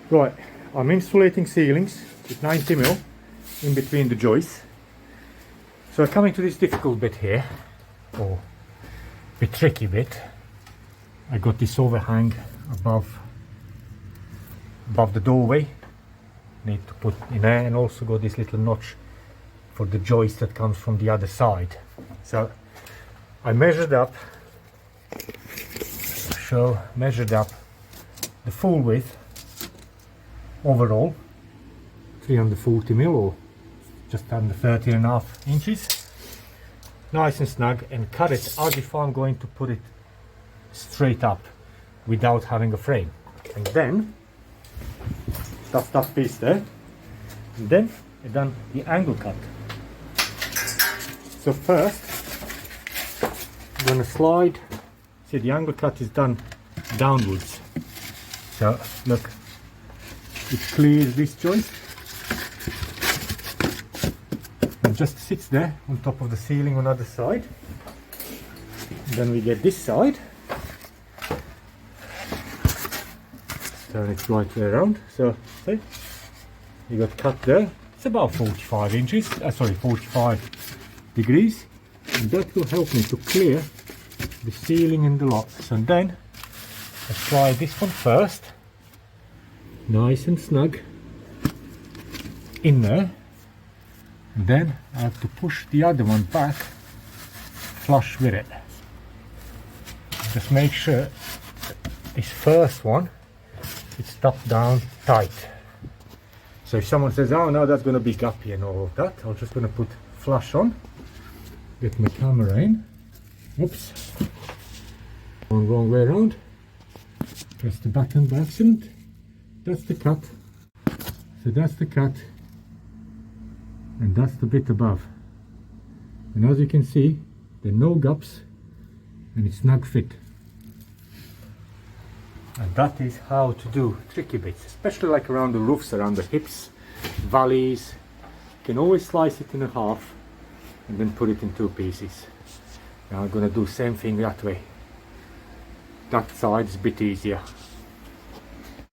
Right, I'm insulating ceilings with 90mm in between the joists. So I'm coming to this difficult bit here, or bit tricky bit. I got this overhang above the doorway. Need to put in there, and also got this little notch for the joist that comes from the other side. So I measured up the full width overall, 340mm or just under 13.5 inches, nice and snug, and cut it as if I'm going to put it straight up without having a frame. And then that's that piece there, and then I done the angle cut. So first I'm going to slide. See, the angle cut is done downwards, so look, it clears this joint and just sits there on top of the ceiling on the other side. And then we get this side, turn it right way around. So see, you got cut there. It's about 45 inches, 45 degrees, and that will help me to clear the ceiling and the lots. And then I slide this one first, nice and snug in there, and then I have to push the other one back flush with it. Just make sure this first one is stuck down tight. So if someone says, oh no, that's going to be gappy and all of that, I'm just going to put flush on, get my camera in. Oops, wrong way around. Press the button by accident. That's the cut. So that's the cut, and that's the bit above. And as you can see, there are no gaps, and it's snug fit. And that is how to do tricky bits, especially like around the roofs, around the hips, valleys. You can always slice it in half and then put it in two pieces. Now I'm going to do the same thing that way. That side is a bit easier.